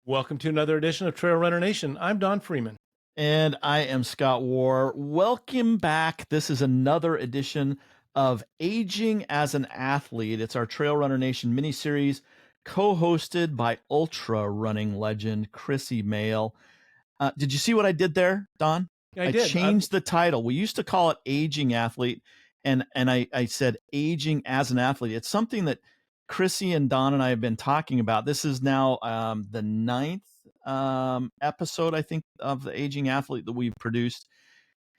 Welcome to another edition of Trail Runner Nation. I'm Don Freeman. And I am Scott War. Welcome back. This is another edition of Aging as an Athlete. It's our Trail Runner Nation mini-series, co-hosted by ultra running legend Krissy Mail. Did you see what I did there, Don? I did. Changed the title. We used to call it Aging Athlete, and I said Aging as an Athlete. It's something that Krissy and Don and I have been talking about. This is now the 9th episode, I think, of the Aging Athlete that we've produced.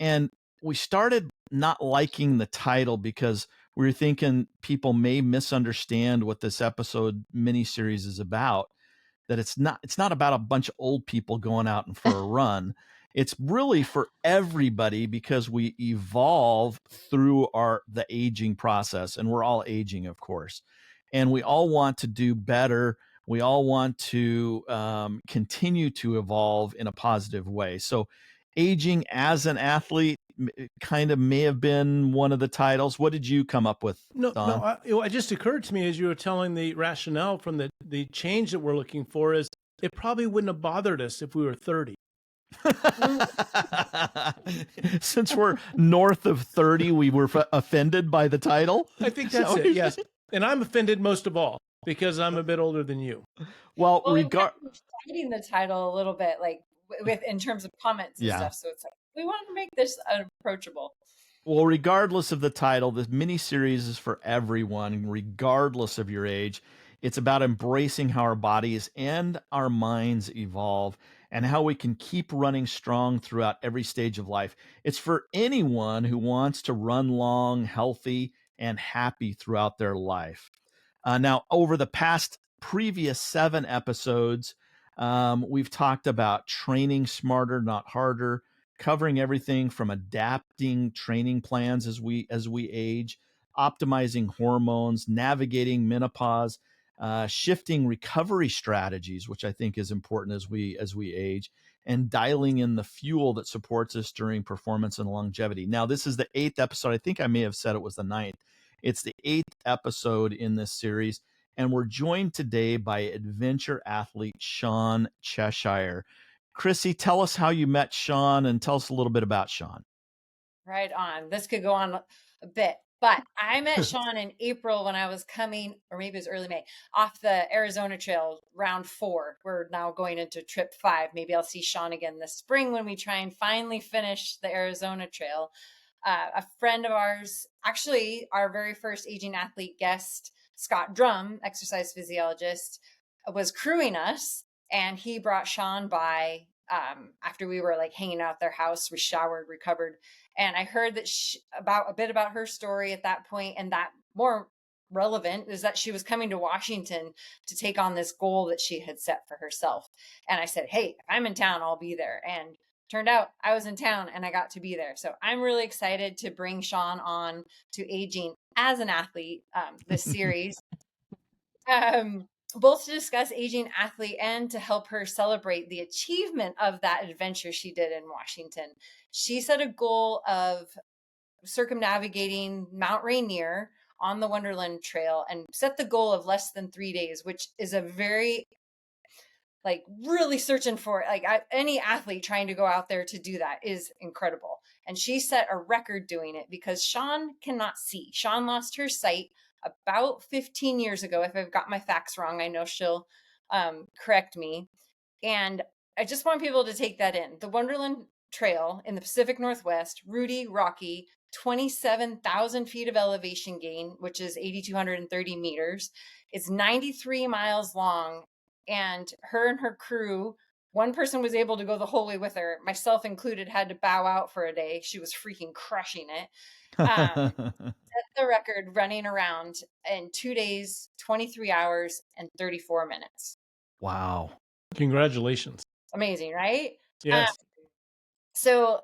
And we started not liking the title because we were thinking people may misunderstand what this episode miniseries is about, that it's not about a bunch of old people going out and for a run. It's really for everybody because we evolve through the aging process, and we're all aging, of course. And we all want to do better. We all want to continue to evolve in a positive way. So Aging as an Athlete kind of may have been one of the titles. What did you come up with, Don? It just occurred to me as you were telling the rationale from the change that we're looking for is it probably wouldn't have bothered us if we were 30. Since we're north of 30, we were offended by the title. I think that's it, yes. And I'm offended most of all because I'm a bit older than you. Well, fighting the title a little bit, like with in terms of comments and stuff. So it's like we wanted to make this approachable. Well, regardless of the title, this mini-series is for everyone, regardless of your age. It's about embracing how our bodies and our minds evolve and how we can keep running strong throughout every stage of life. It's for anyone who wants to run long, healthy, and happy throughout their life. Now, over the previous 7 episodes, we've talked about training smarter, not harder, covering everything from adapting training plans as we age, optimizing hormones, navigating menopause, shifting recovery strategies, which I think is important as we age, and dialing in the fuel that supports us during performance and longevity. Now, this is the 8th episode. I think I may have said it was the 9th. It's the 8th episode in this series, and we're joined today by adventure athlete Shawn Cheshire. Krissy, tell us how you met Shawn and tell us a little bit about Shawn. Right on. This could go on a bit, but I met Shawn in April when I was coming, or maybe it was early May, off the Arizona Trail, round 4. We're now going into trip 5. Maybe I'll see Shawn again this spring when we try and finally finish the Arizona Trail. A friend of ours, actually our very first Aging Athlete guest, Scott Drum, exercise physiologist, was crewing us, and he brought Shawn by after we were like hanging out at their house. We showered, recovered, and I heard that a bit about her story at that point, and that more relevant is that she was coming to Washington to take on this goal that she had set for herself. And I said, hey, if I'm in town, I'll be there. And turned out I was in town and I got to be there. So I'm really excited to bring Shawn on to Aging as an Athlete, this series, both to discuss Aging Athlete and to help her celebrate the achievement of that adventure she did in Washington. She set a goal of circumnavigating Mount Rainier on the Wonderland Trail and set the goal of less than 3 days, which is a very really searching for any athlete trying to go out there to do that is incredible. And she set a record doing it because Shawn cannot see. Shawn lost her sight about 15 years ago. If I've got my facts wrong, I know she'll correct me. And I just want people to take that in. The Wonderland Trail in the Pacific Northwest, Rudy, rocky, 27,000 feet of elevation gain, which is 8,230 meters. It's 93 miles long. And her and her crew, one person was able to go the whole way with her, myself included, had to bow out for a day. She was freaking crushing it. Set the record running around in 2 days, 23 hours, and 34 minutes. Wow. Congratulations. Amazing, right? Yes. So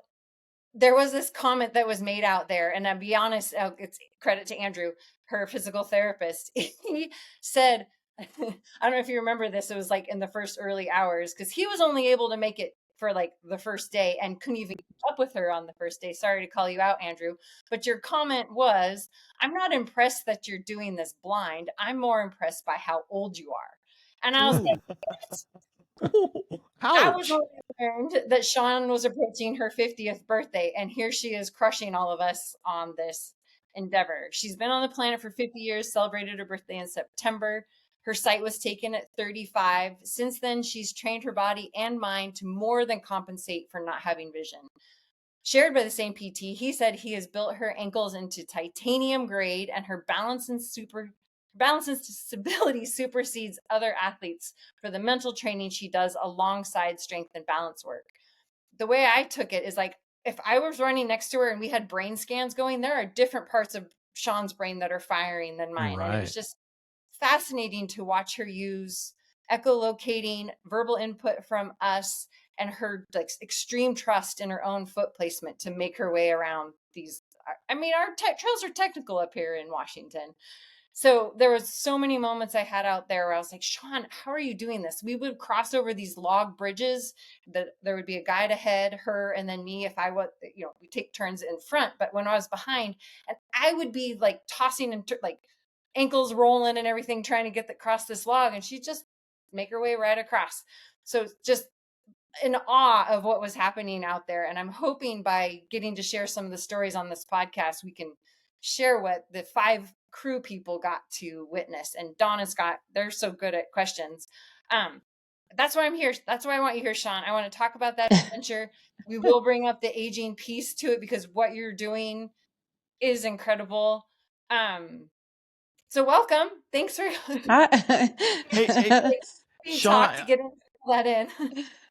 there was this comment that was made out there, and I'll be honest, it's credit to Andrew, her physical therapist. He said, I don't know if you remember this, it was like in the first early hours, because he was only able to make it for like the first day and couldn't even keep up with her on the first day. Sorry to call you out, Andrew, but your comment was, I'm not impressed that you're doing this blind. I'm more impressed by how old you are. And I was like, That was Ouch. when we learned that Shawn was approaching her 50th birthday, and here she is crushing all of us on this endeavor. She's been on the planet for 50 years, celebrated her birthday in September. Her sight was taken at 35. Since then, she's trained her body and mind to more than compensate for not having vision. Shared by the same PT, he said he has built her ankles into titanium grade, and her balance and stability supersedes other athletes for the mental training she does alongside strength and balance work. The way I took it is like, if I was running next to her and we had brain scans going, there are different parts of Shawn's brain that are firing than mine. And it was Right. just fascinating to watch her use echolocating, verbal input from us, and her like extreme trust in her own foot placement to make her way around these. I mean, our trails are technical up here in Washington. So there was so many moments I had out there where I was like, Shawn, how are you doing this? We would cross over these log bridges that there would be a guide ahead, her, and then me if I was, we take turns in front. But when I was behind, and I would be like tossing and like ankles rolling and everything, trying to get across this log, and she'd just make her way right across. So just in awe of what was happening out there. And I'm hoping by getting to share some of the stories on this podcast, we can share what the 5 crew people got to witness. And Donna's they're so good at questions. That's why I'm here. That's why I want you here, Shawn. I want to talk about that adventure. We will bring up the aging piece to it because what you're doing is incredible. So welcome. Thanks for Hey, Shawn, talk to get that in.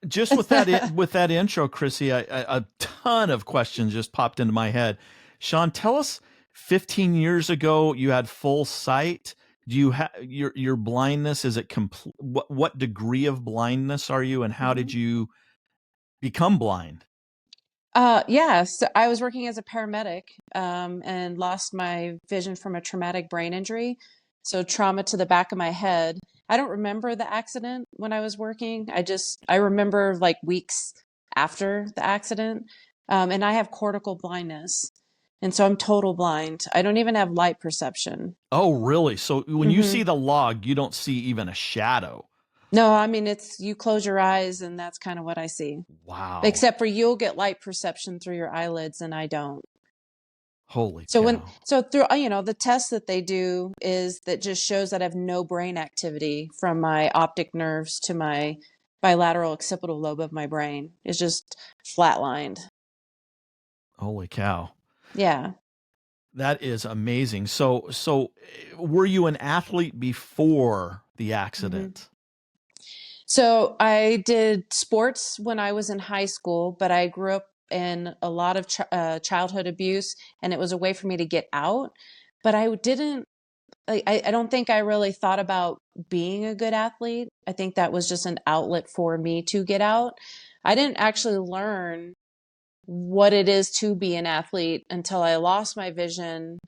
just with that intro, Krissy, a ton of questions just popped into my head. Shawn, tell us, 15 years ago you had full sight. Do you have your blindness? Is it complete? What degree of blindness are you, and how did you become blind? Yeah, so I was working as a paramedic and lost my vision from a traumatic brain injury. So trauma to the back of my head. I don't remember the accident when I was working. I remember like weeks after the accident. And I have cortical blindness. And so I'm total blind. I don't even have light perception. Oh, really? So when you see the log, you don't see even a shadow. No, I mean, you close your eyes and that's kind of what I see. Wow. Except for you'll get light perception through your eyelids and I don't. Holy So cow. through, the test that they do is that just shows that I have no brain activity from my optic nerves to my bilateral occipital lobe of my brain. It's just flatlined. Holy cow. Yeah. That is amazing. So were you an athlete before the accident? So I did sports when I was in high school, but I grew up in a lot of childhood abuse, and it was a way for me to get out. But I don't think I really thought about being a good athlete. I think that was just an outlet for me to get out. I didn't actually learn what it is to be an athlete until I lost my vision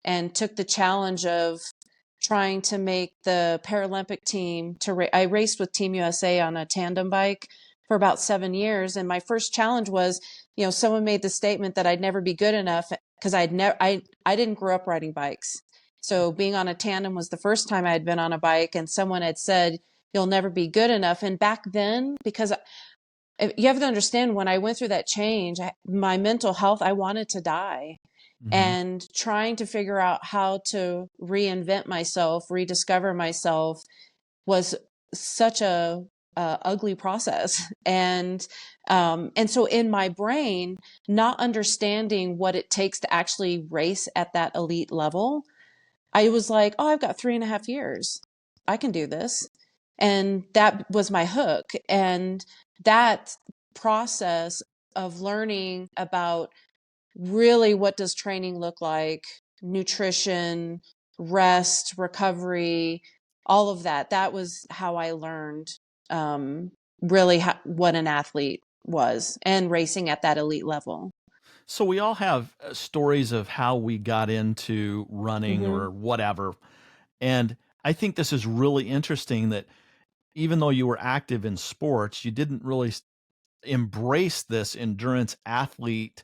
and took the challenge of trying to make the Paralympic team I raced with Team USA on a tandem bike for about 7 years. And my first challenge was, someone made the statement that I'd never be good enough because I didn't grow up riding bikes. So being on a tandem was the first time I had been on a bike, and someone had said, you'll never be good enough. And back then, because you have to understand, when I went through that change, my mental health, I wanted to die. And trying to figure out how to reinvent myself, rediscover myself was such a ugly process. And so in my brain, not understanding what it takes to actually race at that elite level, I was like, oh, I've got 3.5 years. I can do this. And that was my hook. And that process of learning about really what does training look like, nutrition, rest, recovery, all of that. That was how I learned really what an athlete was and racing at that elite level. So we all have stories of how we got into running or whatever. And I think this is really interesting that even though you were active in sports, you didn't really embrace this endurance athlete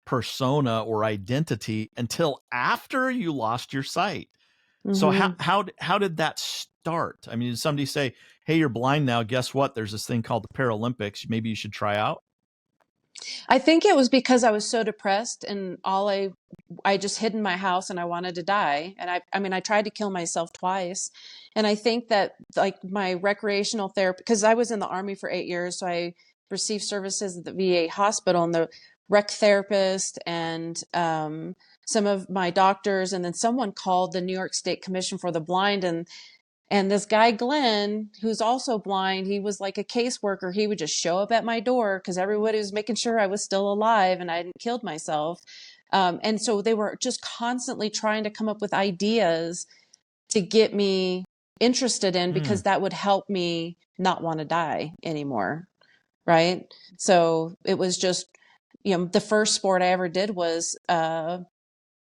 persona or identity until after you lost your sight. So how did that start? I mean, did somebody say, hey, you're blind now. Guess what? There's this thing called the Paralympics. Maybe you should try out. I think it was because I was so depressed and I just hid in my house and I wanted to die. And I mean, I tried to kill myself twice. And I think that like my recreational therapy, because I was in the Army for 8 years, so I received services at the VA hospital, and the rec therapist and some of my doctors, and then someone called the New York State Commission for the Blind, and this guy, Glenn, who's also blind, he was like a caseworker. He would just show up at my door because everybody was making sure I was still alive and I hadn't killed myself. And so they were just constantly trying to come up with ideas to get me interested in, because that would help me not want to die anymore. Right. So it was just, the first sport I ever did was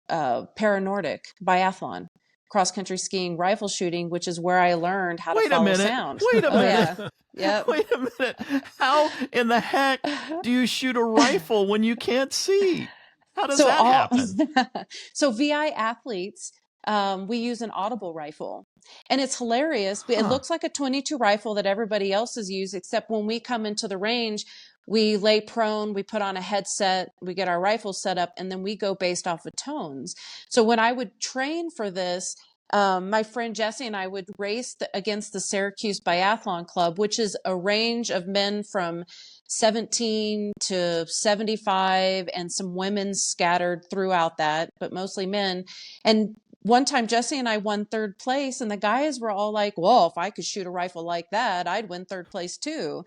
paranordic biathlon, cross country skiing, rifle shooting, which is where I learned how to follow sound. Wait a minute. Yeah. Yep. Wait a minute. How in the heck do you shoot a rifle when you can't see? How does that happen? So VI athletes, we use an audible rifle, and it's hilarious. It looks like a 22 rifle that everybody else has used, except when we come into the range, we lay prone, we put on a headset, we get our rifle set up, and then we go based off of tones. So when I would train for this, my friend Jesse and I would race against the Syracuse Biathlon Club, which is a range of men from 17 to 75 and some women scattered throughout that, but mostly men. And one time Jesse and I won third place, and the guys were all like, well, if I could shoot a rifle like that, I'd win third place too.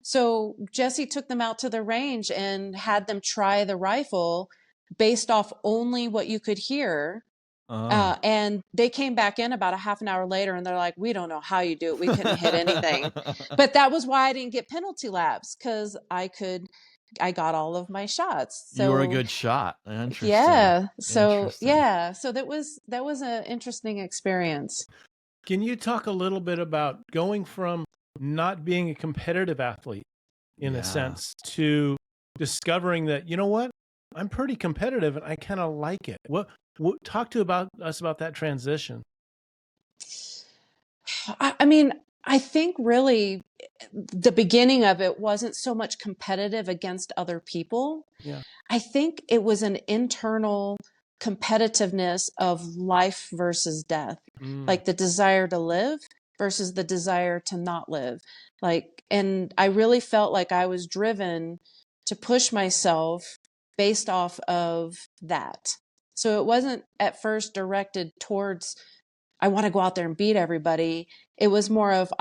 So Jesse took them out to the range and had them try the rifle based off only what you could hear. And they came back in about a half an hour later, and they're like, we don't know how you do it. We couldn't hit anything. But that was why I didn't get penalty laps, because I got all of my shots. So you were a good shot. Interesting. Yeah. So So that was an interesting experience. Can you talk a little bit about going from not being a competitive athlete in a sense to discovering that, you know what, I'm pretty competitive and I kind of like it. What talk to us about that transition. I mean, I think really the beginning of it wasn't so much competitive against other people. Yeah. I think it was an internal competitiveness of life versus death, like the desire to live versus the desire to not live. And I really felt like I was driven to push myself based off of that. So it wasn't at first directed towards, I want to go out there and beat everybody. It was more of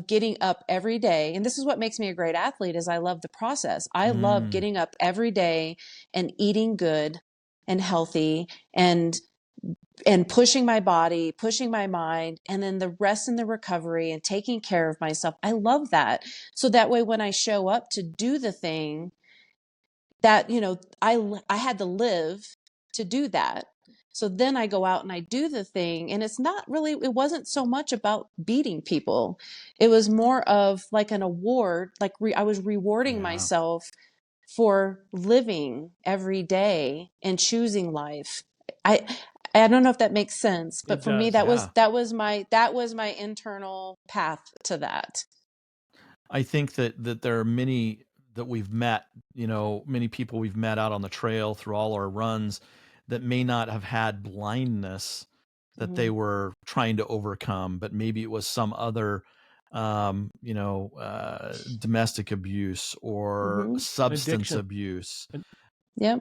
getting up every day. And this is what makes me a great athlete, is I love the process. I love getting up every day and eating good and healthy and pushing my body, pushing my mind, and then the rest in the recovery and taking care of myself. I love that. So that way, when I show up to do the thing that, I had to live to do that. So then I go out and I do the thing, and it wasn't so much about beating people. It was more of like an award, like I was rewarding myself for living every day and choosing life. I don't know if that makes sense, but for me, that was my internal path to that. I think that there are many that we've met, many people we've met out on the trail through all our runs that may not have had blindness that they were trying to overcome, but maybe it was some other, domestic abuse or substance abuse,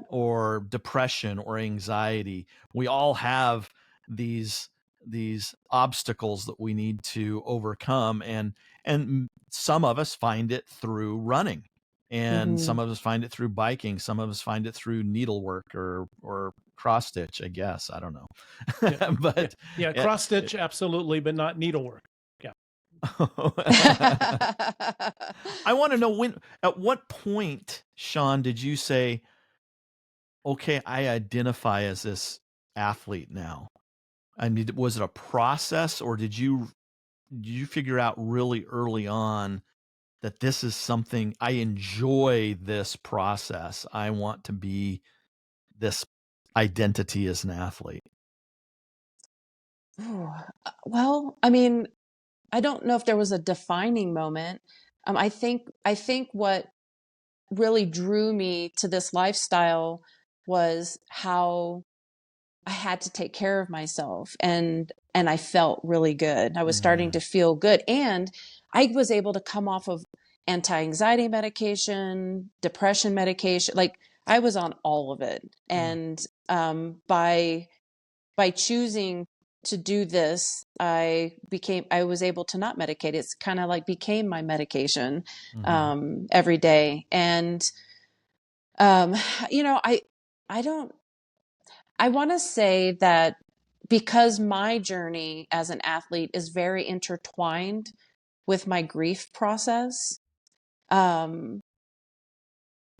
or depression or anxiety. We all have these obstacles that we need to overcome, and some of us find it through running, and some of us find it through biking, some of us find it through needlework or cross stitch, I guess. I don't know. But cross stitch, absolutely, but not needlework. Yeah. I want to know, at what point, Shawn, did you say, okay, I identify as this athlete now? I mean, was it a process, or did you figure out really early on that this is something I enjoy, this process? I want to be this identity as an athlete. Well, I mean, I don't know if there was a defining moment. I think what really drew me to this lifestyle was how I had to take care of myself, and I felt really good. I was starting to feel good, and I was able to come off of anti-anxiety medication, depression medication. Like I was on all of it. And by choosing to do this, I was able to not medicate. It's kind of like became my medication every day. And you know, I don't I want to say that because my journey as an athlete is very intertwined with my grief process, um,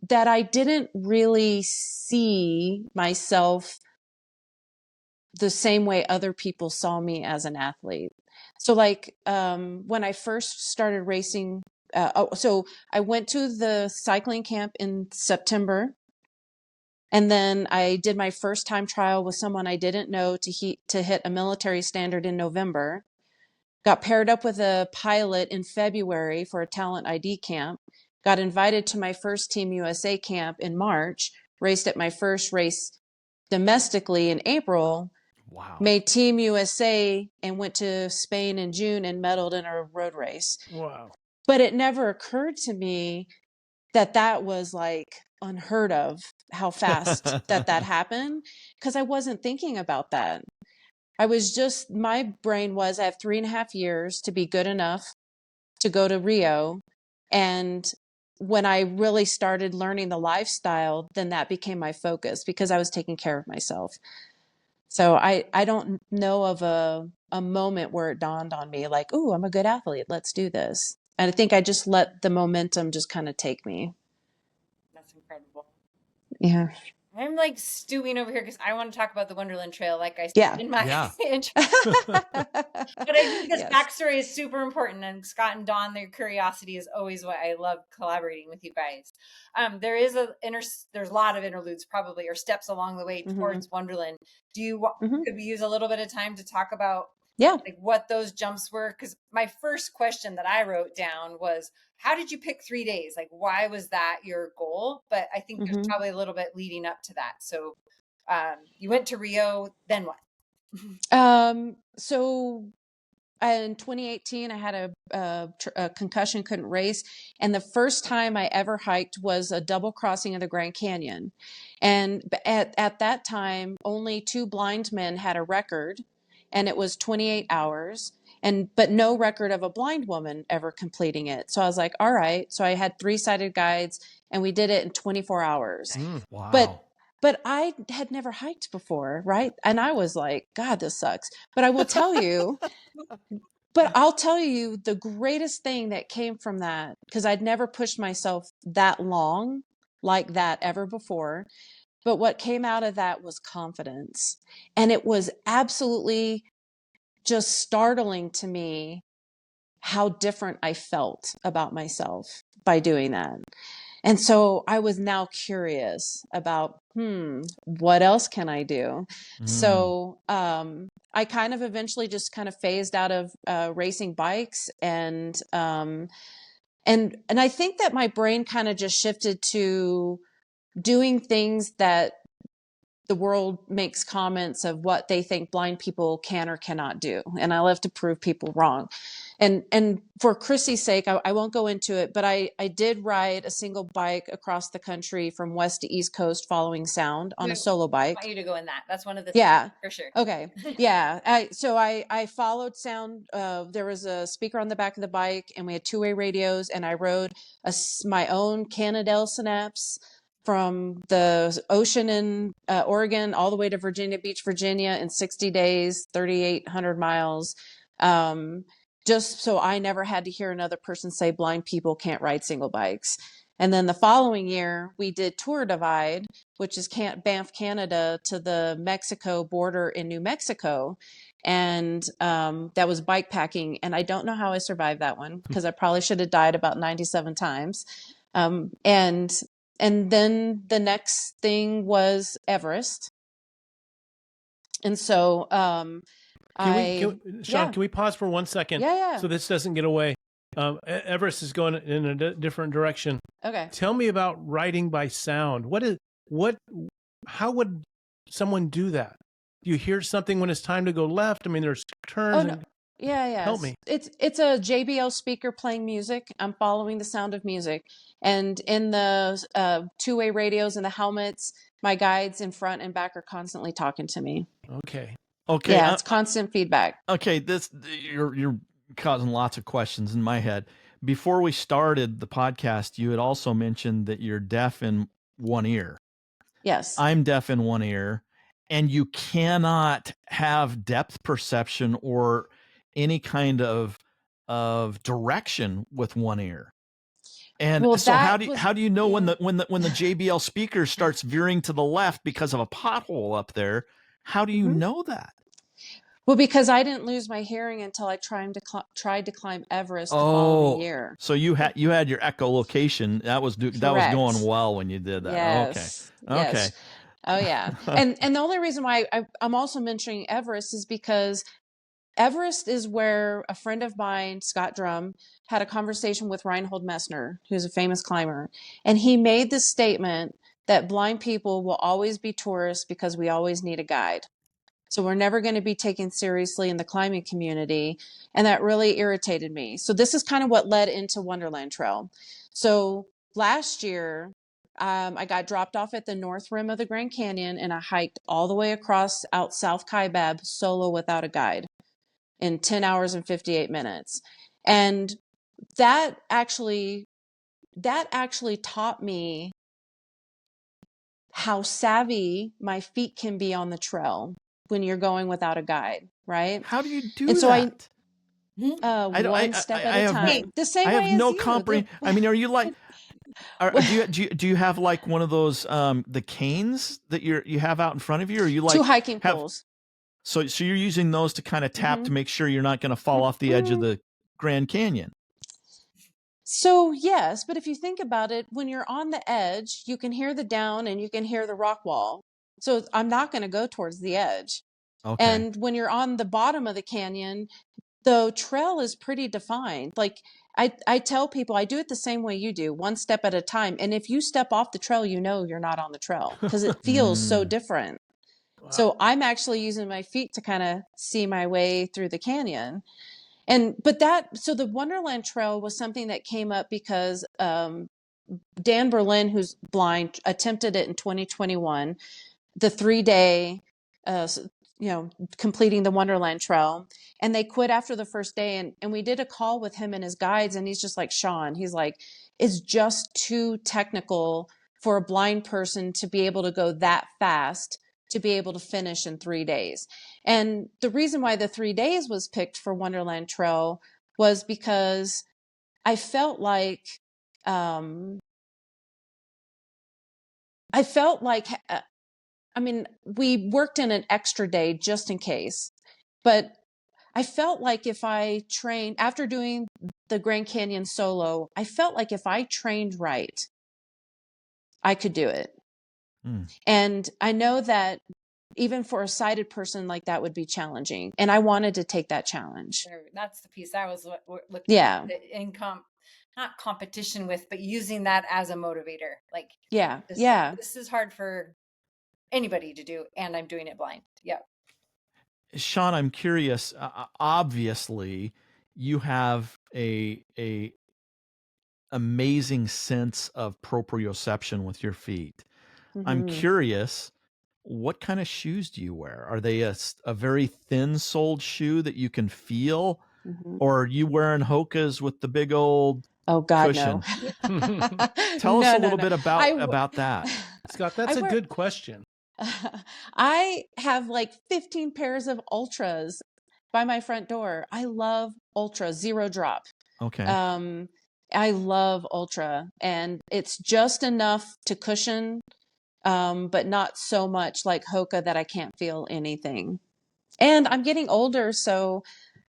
that I didn't really see myself the same way other people saw me as an athlete. So like when I first started racing, so I went to the cycling camp in September. And then I did my first time trial with someone I didn't know to hit a military standard in November. Got paired up with a pilot in February for a talent ID camp. Got invited to my first Team USA camp in March. Raced at my first race domestically in April. Wow. Made Team USA and went to Spain in June and medaled in a road race. Wow. But it never occurred to me that was like unheard of, how fast that happened, because I wasn't thinking about that. My brain was, I have 3.5 years to be good enough to go to Rio. And when I really started learning the lifestyle, then that became my focus because I was taking care of myself. So I don't know of a moment where it dawned on me like, oh, I'm a good athlete, let's do this. And I think I just let the momentum just kind of take me. That's incredible. Yeah. I'm like stewing over here because I want to talk about the Wonderland Trail, like I said in my intro. But I think this backstory is super important. And Scott and Dawn, their curiosity is always what I love collaborating with you guys. There's a lot of interludes probably, or steps along the way towards Wonderland. Could we use a little bit of time to talk about like what those jumps were? Because my first question that I wrote down was, how did you pick 3 days? Like, why was that your goal? But I think there's probably a little bit leading up to that. So you went to Rio, then what? So in 2018, I had a concussion, couldn't race. And the first time I ever hiked was a double crossing of the Grand Canyon. And at that time, only 2 blind men had a record, and it was 28 hours. But no record of a blind woman ever completing it. So I was like, all right. So I had 3 sighted guides, and we did it in 24 hours. Wow. But I had never hiked before, right? And I was like, God, this sucks. But I will tell you, I'll tell you the greatest thing that came from that, because I'd never pushed myself that long like that ever before. But what came out of that was confidence. And it was absolutely just startling to me how different I felt about myself by doing that. And so I was now curious about, what else can I do? So I kind of eventually just kind of phased out of racing bikes, and I think that my brain kind of just shifted to doing things that the world makes comments of what they think blind people can or cannot do. And I love to prove people wrong. And for Krissy's sake, I won't go into it, but I did ride a single bike across the country from west to east coast following sound on a solo bike. I want you to go in that. That's one of the things, for sure. Okay. Yeah. I followed sound. There was a speaker on the back of the bike, and we had 2-way radios, and I rode my own Cannondale Synapse from the ocean in Oregon all the way to Virginia Beach, Virginia in 60 days, 3,800 miles. Just so I never had to hear another person say blind people can't ride single bikes. And then the following year, we did Tour Divide, which is Banff, Canada, to the Mexico border in New Mexico. And that was bike packing. And I don't know how I survived that one, because I probably should have died about 97 times. And then the next thing was Everest. And so Shawn, can we pause for 1 second? Yeah. So this doesn't get away. Everest is going in a different direction. Okay. Tell me about writing by sound. How would someone do that? Do you hear something when it's time to go left? I mean, there's turns. Oh, no. Yeah. Help me. It's a JBL speaker playing music. I'm following the sound of music. And in the two-way radios and the helmets, my guides in front and back are constantly talking to me. Okay. Yeah, it's constant feedback. Okay, you're causing lots of questions in my head. Before we started the podcast, you had also mentioned that you're deaf in one ear. Yes. I'm deaf in one ear, and you cannot have depth perception or any kind of direction with one ear. And so how do you know when the JBL speaker starts veering to the left because of a pothole up there? How do you know that? Well, because I didn't lose my hearing until I tried to climb Everest the following year. So you had your echolocation. That was going well when you did that. Yes. Okay. Yes. Oh yeah. And the only reason why I'm also mentioning Everest is because Everest is where a friend of mine, Scott Drum, had a conversation with Reinhold Messner, who's a famous climber, and he made the statement that blind people will always be tourists because we always need a guide. So we're never going to be taken seriously in the climbing community. And that really irritated me. So this is kind of what led into Wonderland Trail. So last year, I got dropped off at the north rim of the Grand Canyon and I hiked all the way across out South Kaibab solo without a guide in 10 hours and 58 minutes. And that actually taught me how savvy my feet can be on the trail when you're going without a guide, right? How do you do and so that? One step at a time. The same way I have no as comprehension. I mean, are you like, do you have like one of those the canes that you have out in front of you, or you like two hiking poles? So you're using those to kind of tap to make sure you're not going to fall off the edge of the Grand Canyon. So yes, but if you think about it, when you're on the edge, you can hear the down and you can hear the rock wall. So I'm not going to go towards the edge. Okay. And when you're on the bottom of the canyon, the trail is pretty defined. Like I tell people, I do it the same way you do, one step at a time. And if you step off the trail, you know you're not on the trail because it feels so different. Wow. So I'm actually using my feet to kind of see my way through the canyon. So the Wonderland Trail was something that came up because Dan Berlin, who's blind, attempted it in 2021, the 3-day, completing the Wonderland Trail. And they quit after the first day. And we did a call with him and his guides. And he's just like, Shawn, he's like, it's just too technical for a blind person to be able to go that fast, to be able to finish in 3 days. And the reason why the 3 days was picked for Wonderland Trail was because I felt like, we worked in an extra day just in case, but I felt like if I trained after doing the Grand Canyon solo, I felt like if I trained right, I could do it. And I know that even for a sighted person, like that would be challenging. And I wanted to take that challenge. That's the piece I was looking at not competition with, but using that as a motivator. Like, this is hard for anybody to do. And I'm doing it blind. Yeah. Shawn, I'm curious. Obviously you have a amazing sense of proprioception with your feet. I'm curious, what kind of shoes do you wear? Are they a very thin-soled shoe that you can feel? Or are you wearing Hoka's with the big old cushion? No. Tell us a little bit about that. Scott, that's a good question. I have like 15 pairs of Ultras by my front door. I love Ultra, 0 drop. Okay. I love Ultra, and it's just enough to cushion, but not so much like Hoka that I can't feel anything. And I'm getting older, so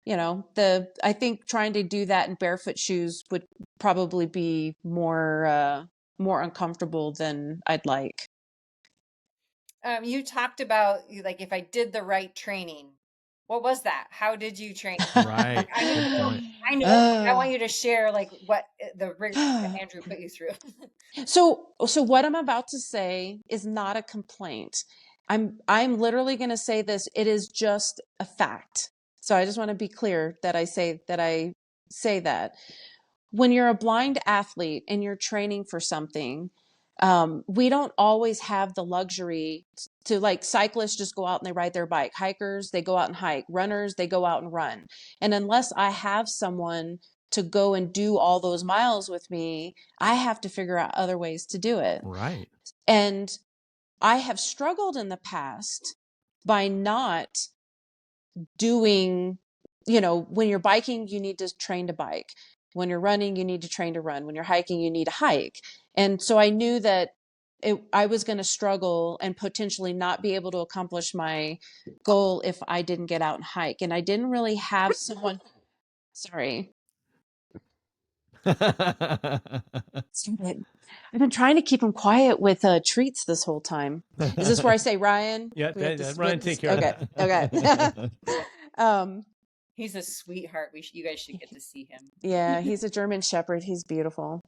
I think trying to do that in barefoot shoes would probably be more uncomfortable than I'd like. You talked about like if I did the right training, What was that? How did you train? Right. Like, I need Good to know. point. I know. I want you to share like what the rigors that Andrew put you through. So what I'm about to say is not a complaint. I'm literally going to say this. It is just a fact. So I just want to be clear that I say that. When you're a blind athlete and you're training for something, we don't always have the luxury to, like, cyclists just go out and they ride their bike. Hikers, they go out and hike. Runners, they go out and run. And unless I have someone to go and do all those miles with me, I have to figure out other ways to do it. Right. And I have struggled in the past by not doing, when you're biking, you need to train to bike. When you're running, you need to train to run. When you're hiking, you need to hike. And so I knew that I was going to struggle and potentially not be able to accomplish my goal if I didn't get out and hike. And I didn't really have someone. Sorry. Stop it. I've been trying to keep him quiet with treats this whole time. Is this where I say, Ryan? Yeah, We have to Ryan, take care Okay. of that. Okay. He's a sweetheart. You guys should get to see him. Yeah, he's a German Shepherd. He's beautiful.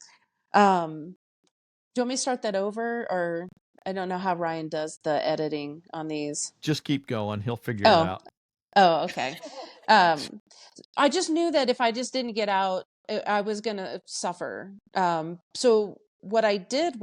Do you want me to start that over, or I don't know how Ryan does the editing on these? Just keep going. He'll figure it Oh, out. okay. I just knew that if I just didn't get out, I was going to suffer. So what I did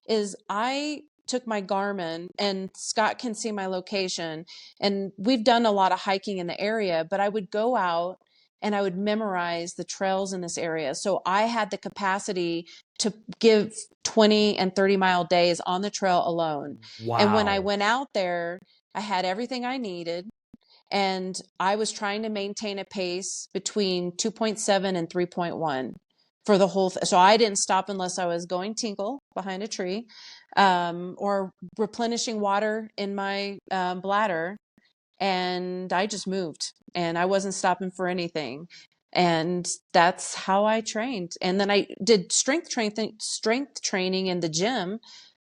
is I took my Garmin, and Scott can see my location, and we've done a lot of hiking in the area, but I would go out and I would memorize the trails in this area. So I had the capacity to give 20 and 30-mile days on the trail alone. Wow. And when I went out there, I had everything I needed. And I was trying to maintain a pace between 2.7 and 3.1 for the whole. So I didn't stop unless I was going tinkle behind a tree, or replenishing water in my bladder. And I just moved, and I wasn't stopping for anything. And that's how I trained. And then I did strength training in the gym.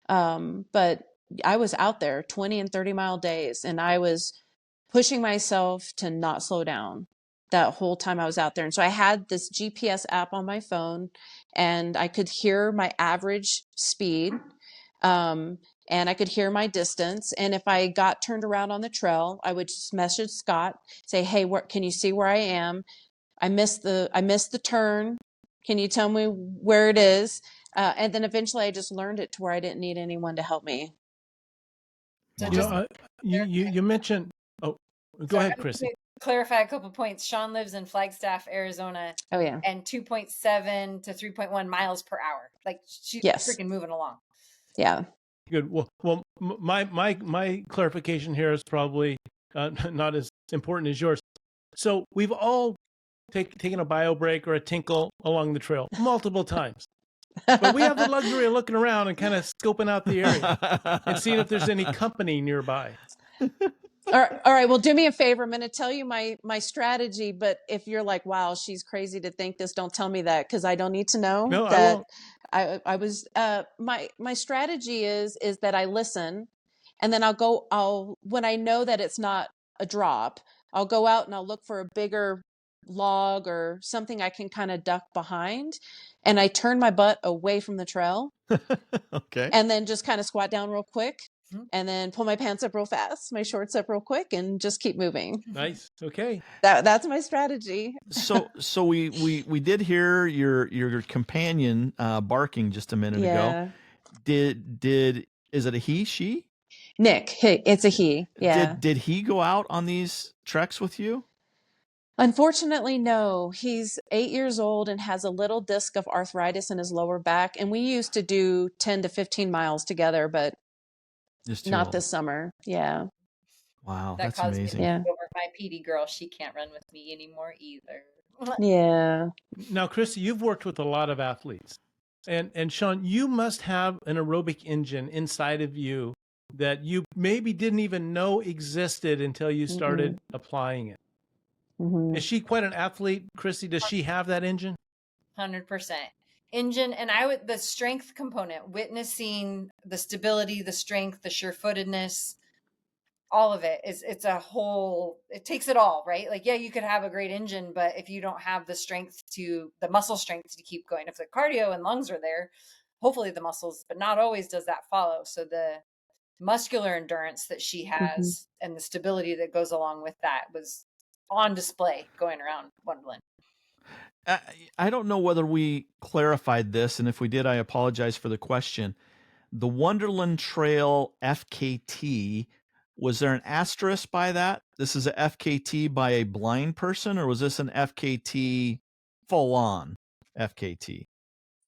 But I was out there 20 and 30-mile days, and I was pushing myself to not slow down that whole time I was out there. And so I had this GPS app on my phone, and I could hear my average speed. And I could hear my distance. And if I got turned around on the trail, I would just message Scott, say, "Hey, can you see where I am? I missed the turn. Can you tell me where it is?" And then eventually I just learned it to where I didn't need anyone to help me. So Wow. just You mentioned. Oh, go ahead, I'm Krissy. gonna clarify a couple points. Shawn lives in Flagstaff, Arizona, Oh yeah. and 2.7 to 3.1 miles per hour. Like, she's Yes. freaking moving along. Yeah. Good. Well, my clarification here is probably not as important as yours. So we've all taken a bio break or a tinkle along the trail multiple times, but we have the luxury of looking around and kind of scoping out the area and seeing if there's any company nearby. All right. Well, do me a favor. I'm going to tell you my strategy, but if you're like, "Wow, she's crazy to think this," don't tell me that, because I don't need to know. No, that I won't. I was my strategy is that I listen, and then I'll when I know that it's not a drop, I'll go out and I'll look for a bigger log or something I can kind of duck behind, and I turn my butt away from the trail. Okay. And then just kind of squat down real quick, Mhm. and then pull my pants up real fast, my shorts up real quick, and just keep moving. Nice. Okay. That's my strategy. So we did hear your companion barking just a minute ago. Yeah. Is it a he, she? Nick, it's a he. Yeah. Did he go out on these treks with you? Unfortunately, no. He's 8 years old and has a little disc of arthritis in his lower back. And we used to do 10 to 15 miles together, but Just too not old. this summer. Yeah. Wow, That that's caused amazing. me to Yeah. take over my PD girl. She can't run with me anymore either. Yeah. Now, Krissy, you've worked with a lot of athletes, and Shawn, you must have an aerobic engine inside of you that you maybe didn't even know existed until you started applying it. Mm-hmm. Is she quite an athlete, Krissy? Does she have that engine? 100% engine. And the strength component, witnessing the stability, the strength, the sure-footedness, all of it is, it's a whole, it takes it all, right? Like, yeah, you could have a great engine, but if you don't have the muscle strength to keep going, if the cardio and lungs are there, hopefully the muscles, but not always does that follow. So the muscular endurance that she Mm-hmm. has and the stability that goes along with that was on display going around Wonderland. I, I don't know whether we clarified this, and if we did, I apologize for the question. The Wonderland Trail FKT, was there an asterisk by that? This is a FKT by a blind person, or was this an FKT full on FKT?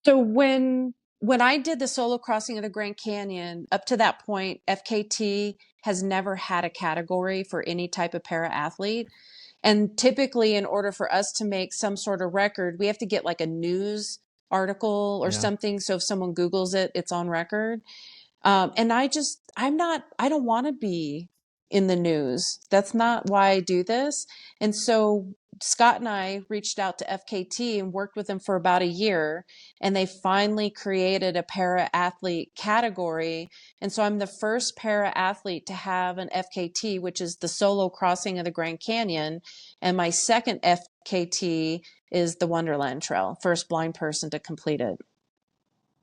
So when I did the solo crossing of the Grand Canyon, up to that point, FKT has never had a category for any type of para athlete. And typically, in order for us to make some sort of record, we have to get like a news article or Yeah. something. So if someone Googles it, it's on record. And I don't want to be in the news. That's not why I do this. And so Scott and I reached out to FKT and worked with them for about a year, and they finally created a para athlete category. And so I'm the first para athlete to have an FKT, which is the solo crossing of the Grand Canyon. And my second FKT is the Wonderland Trail, first blind person to complete it.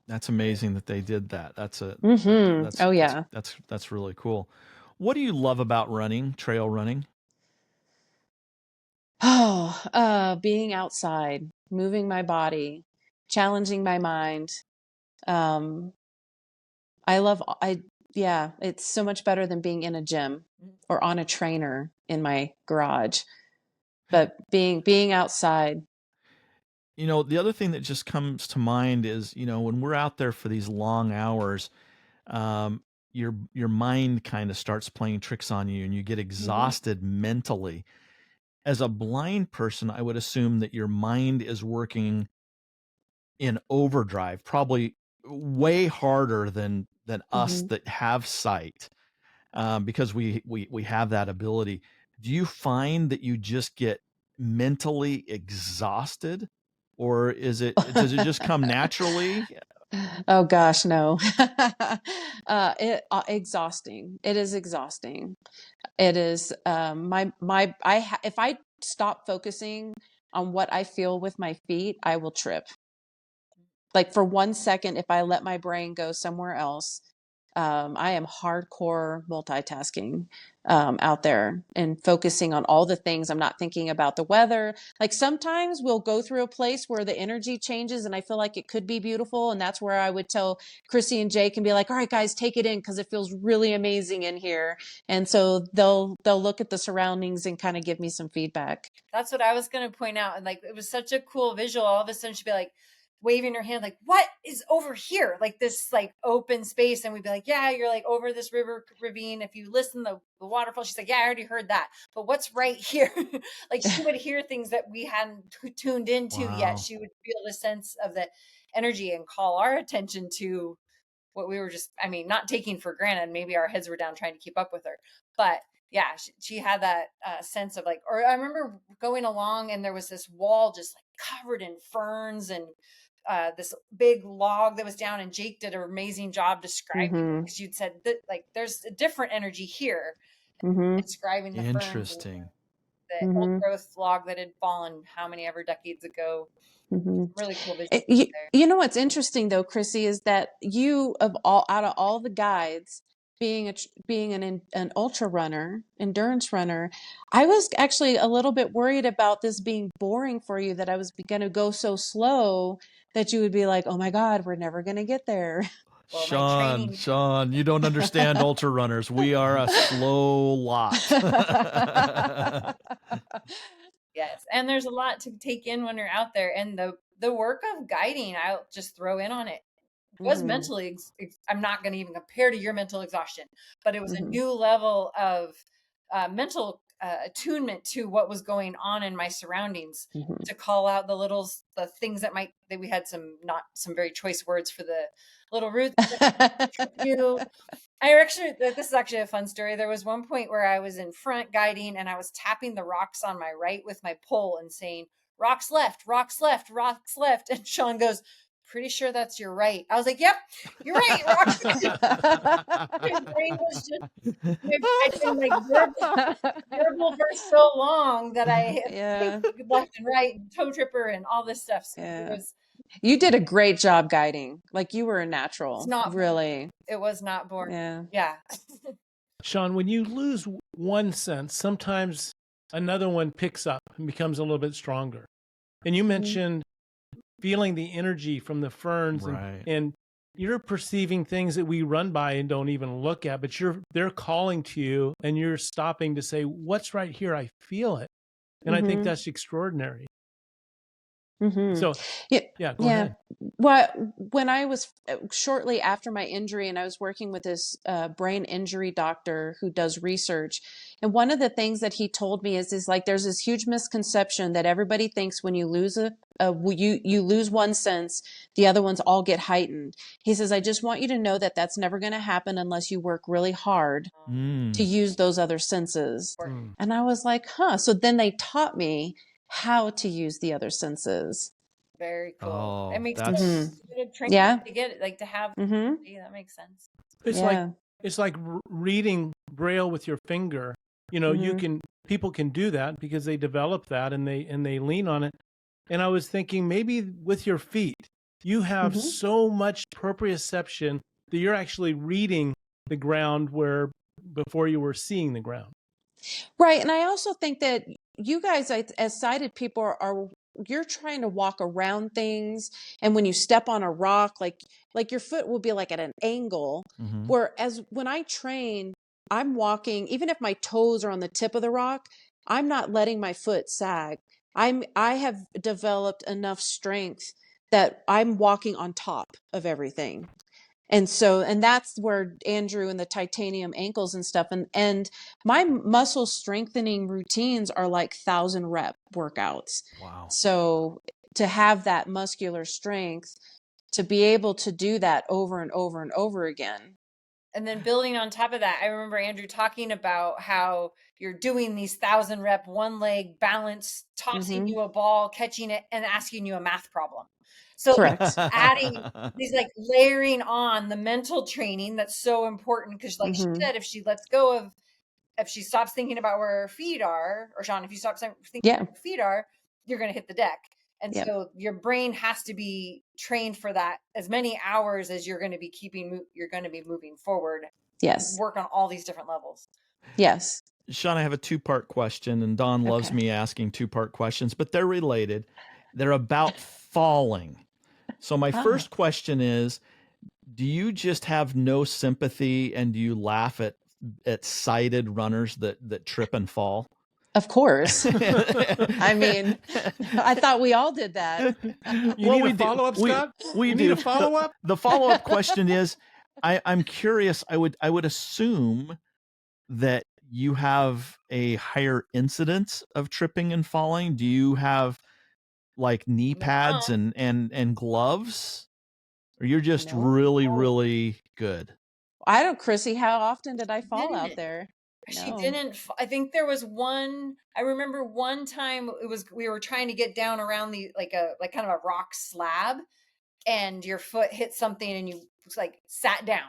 That's amazing that they did that. That's Oh yeah. that's really cool. What do you love about running, trail running? Being outside, moving my body, challenging my mind. Um, yeah, it's so much better than being in a gym or on a trainer in my garage. But being outside. The other thing that just comes to mind is, when we're out there for these long hours, um, your mind kind of starts playing tricks on you and you get exhausted mentally. As a blind person, I would assume that your mind is working in overdrive, probably way harder than us Mhm. that have sight, because we have that ability. Do you find that you just get mentally exhausted, or does it just come naturally? Oh gosh, no. Exhausting. It is exhausting. It is if I stop focusing on what I feel with my feet, I will trip. Like for 1 second, if I let my brain go somewhere else, I am hardcore multitasking out there and focusing on all the things. I'm not thinking about the weather. Like sometimes we'll go through a place where the energy changes and I feel like it could be beautiful. And that's where I would tell Krissy and Jake and be like, all right, guys, take it in because it feels really amazing in here. And so they'll look at the surroundings and kind of give me some feedback. That's what I was going to point out. And like, it was such a cool visual. All of a sudden she'd be like, waving her hand like, what is over here, like this like open space, and we'd be like, yeah, you're like over this river ravine, if you listen the waterfall. She's like, yeah, I already heard that, but what's right here? Like she would hear things that we hadn't tuned into yet. Wow. She would feel the sense of the energy and call our attention to what we were just, I mean, not taking for granted. Maybe our heads were down trying to keep up with her, but yeah, she had that sense of like, or I remember going along and there was this wall just like covered in ferns and this big log that was down, and Jake did an amazing job describing, because you'd said that like there's a different energy here, describing the ferns and Interesting. the old growth log that had fallen how many ever decades ago. Really cool visual there. You know what's interesting though, Krissy, is that out of all the guides, being an ultra runner, endurance runner, I was actually a little bit worried about this being boring for you, that I was going to go so slow that you would be like, oh my God, we're never going to get there. Well, Shawn, you don't understand ultra runners. We are a slow lot. Yes, and there's a lot to take in when you're out there, and the work of guiding, I'll just throw in on it, was mentally I'm not going to even compare to your mental exhaustion, but it was a new level of mental attunement to what was going on in my surroundings, to call out the things that we had some very choice words for the little roots. This is actually a fun story. There was one point where I was in front guiding and I was tapping the rocks on my right with my pole and saying, rocks left, rocks left, rocks left. And Shawn goes, pretty sure that's your right. I was like, yep, you're right. My brain was just, I'd been like verbal for so long that I Yeah. left and right and toe tripper and all this stuff. So Yeah. You did a great job guiding. Like you were a natural, really. It was not boring. Yeah. Yeah. Shawn, when you lose one sense, sometimes another one picks up and becomes a little bit stronger. And you mentioned feeling the energy from the ferns, and you're perceiving things that we run by and don't even look at, but they're calling to you and you're stopping to say, what's right here? I feel it. And I think that's extraordinary. So go ahead. Well, when I was shortly after my injury, and I was working with this brain injury doctor who does research, and one of the things that he told me is like there's this huge misconception that everybody thinks when you lose you lose one sense, the other ones all get heightened. He says, I just want you to know that that's never going to happen unless you work really hard to use those other senses. And I was like, huh. So then they taught me how to use the other senses. Very cool. It makes that's sense. To get it, like to have. That makes sense. It's like reading Braille with your finger. You know, people can do that because they develop that and they lean on it. And I was thinking maybe with your feet, you have so much proprioception that you're actually reading the ground before you were seeing the ground. Right. And I also think that you guys, as sighted people, you're trying to walk around things. And when you step on a rock, like your foot will be like at an angle. Whereas when I train, I'm walking, even if my toes are on the tip of the rock, I'm not letting my foot sag. I have developed enough strength that I'm walking on top of everything. And that's where Andrew and the titanium ankles and stuff. And my muscle strengthening routines are like 1,000 rep workouts. Wow. So to have that muscular strength, to be able to do that over and over and over again. And then building on top of that, I remember Andrew talking about how you're doing these 1,000 rep, one leg balance, tossing you a ball, catching it, and asking you a math problem. So adding these, like layering on the mental training that's so important because like she said, if she lets go of, if she stops thinking about where her feet are, or Shawn, if you stop thinking where your feet are, you're going to hit the deck. And so your brain has to be trained for that as many hours as you're going to be moving forward. Yes. Work on all these different levels. Yes. Shawn, I have a 2-part question, and Dawn loves me asking 2-part questions, but they're related. They're about falling. So my first question is, do you just have no sympathy and do you laugh at sighted runners that trip and fall? Of course. I mean, I thought we all did that. You need a follow-up, Scott? We need a follow-up? The follow-up question is, I'm curious, I would assume that you have a higher incidence of tripping and falling. Do you have like knee pads and gloves? Or you're just really good? I don't, Krissy, how often did I fall out there? She didn't. I think there was one. I remember one time we were trying to get down around the like kind of a rock slab, and your foot hit something, and you like sat down.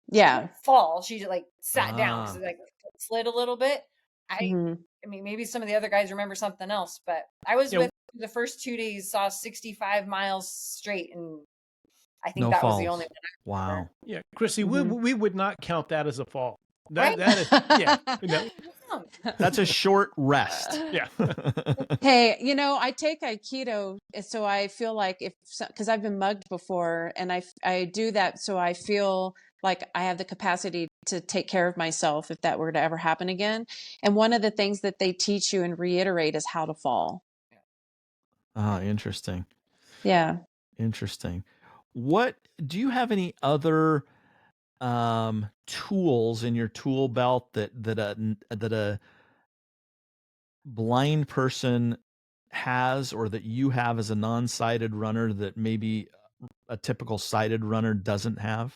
Yeah. Fall. She like sat down because it like slid a little bit. I mean, maybe some of the other guys remember something else, but I was with the first 2 days, saw 65 miles straight, and I think that was the only one. Wow. Yeah, Krissy, we would not count that as a fall. That is, That's a short rest. Yeah. Hey, I take Aikido, so I feel like because I've been mugged before, and I do that, so I feel like I have the capacity to take care of myself if that were to ever happen again. And one of the things that they teach you and reiterate is how to fall. Ah, interesting. Yeah. Interesting. What do you have any other tools in your tool belt that a blind person has, or that you have as a non-sighted runner that maybe a typical sighted runner doesn't have?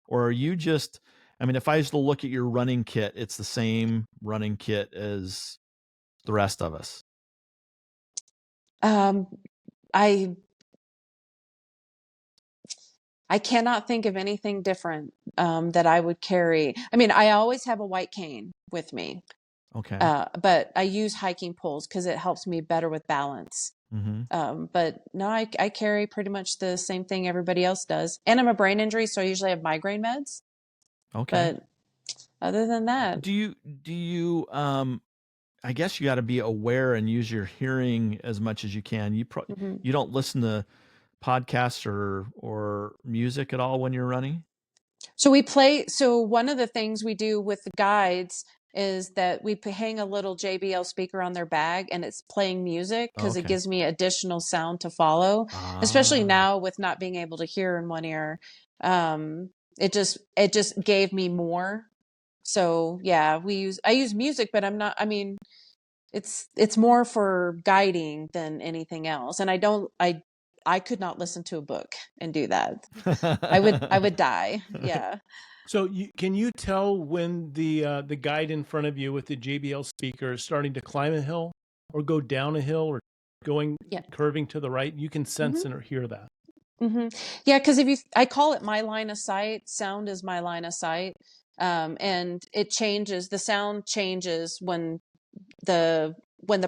Or are you just, I mean, if I was to look at your running kit, it's the same running kit as the rest of us? I I cannot think of anything different that I would carry. I mean, I always have a white cane with me, Okay. but I use hiking poles because it helps me better with balance. Mm-hmm. But no, I carry pretty much the same thing everybody else does. And I'm a brain injury, so I usually have migraine meds. Okay. But other than that, Do you I guess you got to be aware and use your hearing as much as you can. mhm. You don't listen to podcasts or music at all when you're running? So one of the things we do with the guides is that we hang a little JBL speaker on their bag and it's playing music because it Okay. gives me additional sound to follow, especially Ah. now with not being able to hear in one ear. It just gave me more. So yeah, I use music, but I mean, it's more for guiding than anything else. And I could not listen to a book and do that. I would die. Yeah. So can you tell when the guide in front of you with the JBL speaker is starting to climb a hill or go down a hill or Yeah. curving to the right? You can sense Mhm. and or hear that. Mm-hmm. Yeah, because I call it my line of sight. Sound is my line of sight, and it changes. The sound changes when the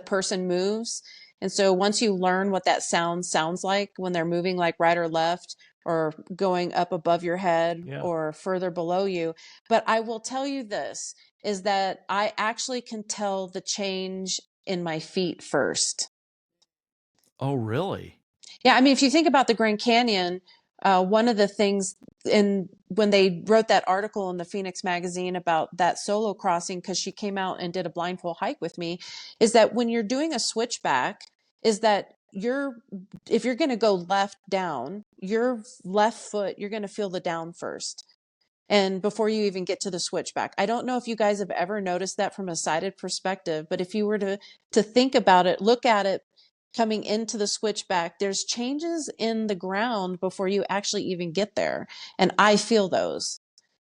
person moves, and so once you learn what that sound sounds like when they're moving, like right or left, or going up above your head, Yeah. or further below you. But I will tell you this is that I actually can tell the change in my feet first. Oh, really? Yeah, I mean, if you think about the Grand Canyon, one of the things when they wrote that article in the Phoenix magazine about that solo crossing, because she came out and did a blindfold hike with me, is that when you're doing a switchback, is that if you're going to go left down, your left foot, you're going to feel the down first. And before you even get to the switchback, I don't know if you guys have ever noticed that from a sighted perspective, but if you were to think about it, look at it coming into the switchback, there's changes in the ground before you actually even get there. And I feel those.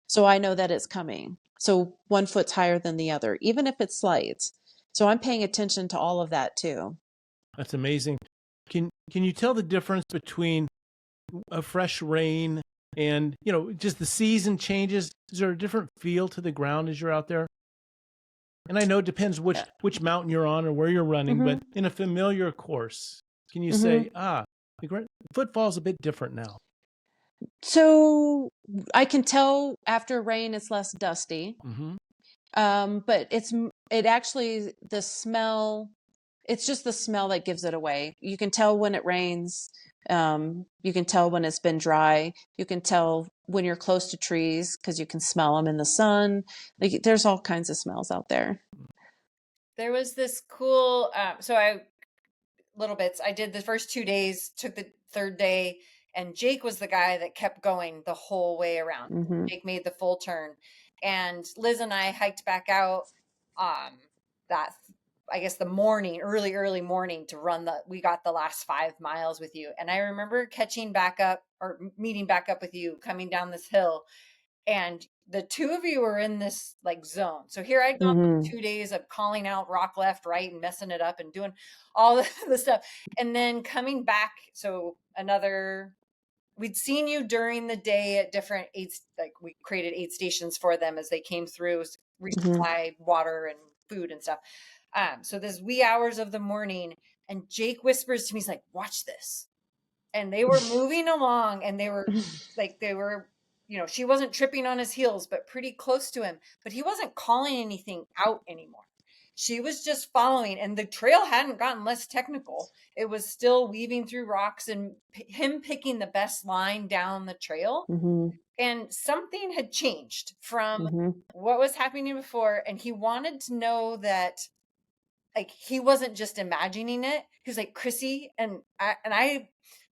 So I know that it's coming. So one foot's higher than the other, even if it's slight. So I'm paying attention to all of that too. That's amazing. Can you tell the difference between a fresh rain and, just the season changes? Is there a different feel to the ground as you're out there? And I know it depends which mountain you're on or where you're running, but in a familiar course, can you say, the footfall's a bit different now? So I can tell after rain it's less dusty. Mm-hmm. But it actually, the smell, it's just the smell that gives it away. You can tell when it rains. You can tell when it's been dry. You can tell when you're close to trees because you can smell them in the sun. Like there's all kinds of smells out there. There was this cool, little bits. I did the first 2 days, took the third day, and Jake was the guy that kept going the whole way around. Mm-hmm. Jake made the full turn, and Liz and I hiked back out that I guess the morning, early morning, to run we got the last 5 miles with you. And I remember catching back up or meeting back up with you coming down this hill, and the two of you were in this like zone. So here I'd gone Mm-hmm. 2 days of calling out rock left, right, and messing it up and doing all the stuff. And then coming back, so we'd seen you during the day at different aids, like we created aid stations for them as they came through, resupply water and food and stuff. So there's wee hours of the morning, and Jake whispers to me, he's like, watch this. And they were moving along, and they were, she wasn't tripping on his heels, but pretty close to him. But he wasn't calling anything out anymore. She was just following, and the trail hadn't gotten less technical. It was still weaving through rocks and him picking the best line down the trail. Mm-hmm. And something had changed from Mm-hmm. what was happening before. And he wanted to know that, like, he wasn't just imagining it. He was like, Krissy,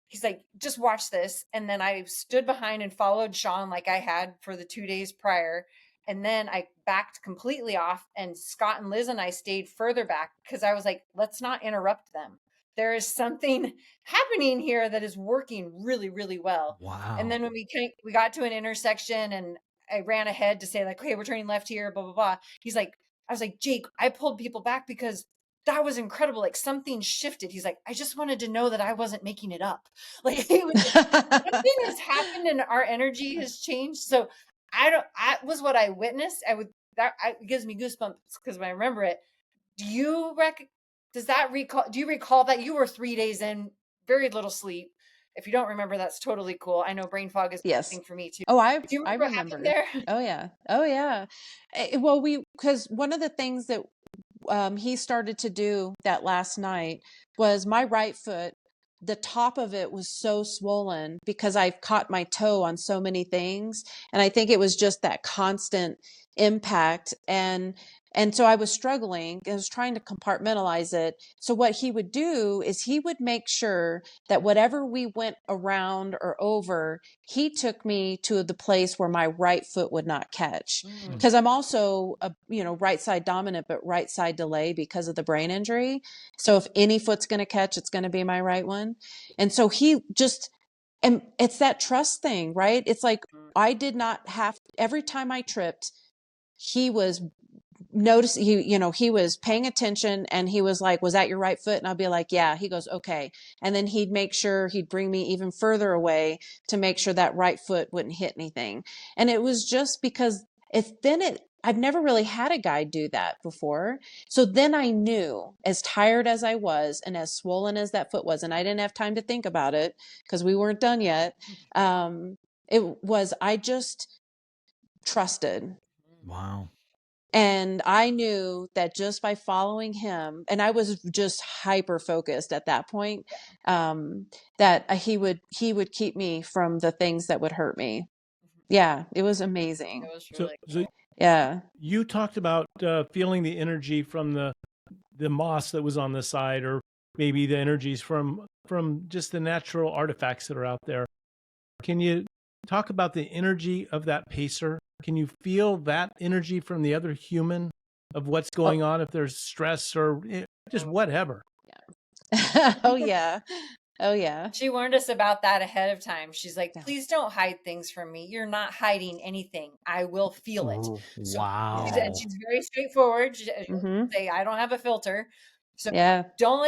he's like, just watch this. And then I stood behind and followed Shawn like I had for the 2 days prior. And then I backed completely off, and Scott and Liz and I stayed further back because I was like, let's not interrupt them. There is something happening here that is working really, really well. Wow. And then when we got to an intersection, and I ran ahead to say like, okay, we're turning left here, blah, blah, blah. I was like, Jake, I pulled people back because that was incredible. Like something shifted. He's like, I just wanted to know that I wasn't making it up. Like he was like, something has happened and our energy has changed. So I was what I witnessed. It gives me goosebumps because when I remember it, do you recall that you were 3 days in, very little sleep? If you don't remember, that's totally cool. I know brain fog is a Yes. thing for me too. Oh, Do you I remember what happened remember. there? Oh yeah. Oh yeah. Well, because one of the things that he started to do that last night was my right foot, the top of it was so swollen because I've caught my toe on so many things. And I think it was just that constant impact. And so I was struggling. I was trying to compartmentalize it. So what he would do is he would make sure that whatever we went around or over, he took me to the place where my right foot would not catch. Because I'm also a right side dominant, but right side delay because of the brain injury. So if any foot's going to catch, it's going to be my right one. And so and it's that trust thing, right? It's like I did not have, every time I tripped, he was he was paying attention, and he was like, was that your right foot? And I'll be like, yeah. He goes, okay. And then he'd make sure he'd bring me even further away to make sure that right foot wouldn't hit anything. And it was just because I've never really had a guy do that before. So then I knew, as tired as I was and as swollen as that foot was, and I didn't have time to think about it because we weren't done yet. I just trusted. Wow. And I knew that just by following him, and I was just hyper focused at that point, that he would keep me from the things that would hurt me. Yeah, it was amazing. It was So, really so cool. Yeah. you talked about feeling the energy from the moss that was on the side, or maybe the energies from just the natural artifacts that are out there. Can you talk about the energy of that pacer? Can you feel that energy from the other human of what's going on, if there's stress or just whatever? Oh yeah. Oh yeah. She warned us about that ahead of time. She's like, Yeah. please don't hide things from me. You're not hiding anything. I will feel it. So, Wow. and she's very straightforward. She'll Mm-hmm. say, I don't have a filter. So Yeah. don't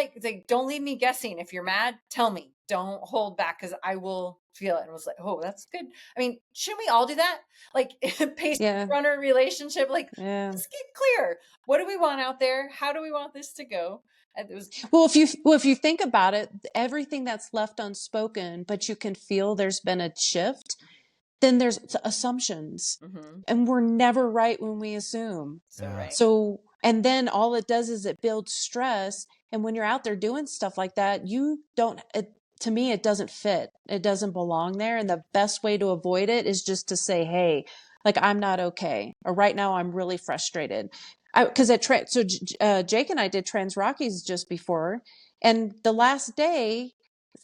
leave me guessing. If you're mad, tell me. Don't hold back because I will feel it. And I was like, oh, that's good. I mean, shouldn't we all do that? Like pace Yeah. runner relationship, like Yeah. let's get clear. What do we want out there? How do we want this to go? And it was Well, if you think about it, everything that's left unspoken, but you can feel there's been a shift, then there's assumptions. And we're never right when we assume. so right. So, and then all it does is it builds stress. And when you're out there doing stuff like that, to me, it doesn't fit. It doesn't belong there. And the best way to avoid it is just to say, hey, like, I'm not okay. Or right now I'm really frustrated. Because Jake and I did Trans Rockies just before. And the last day,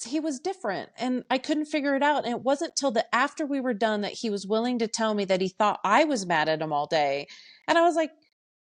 he was different and I couldn't figure it out. And it wasn't till after we were done that he was willing to tell me that he thought I was mad at him all day. And I was like,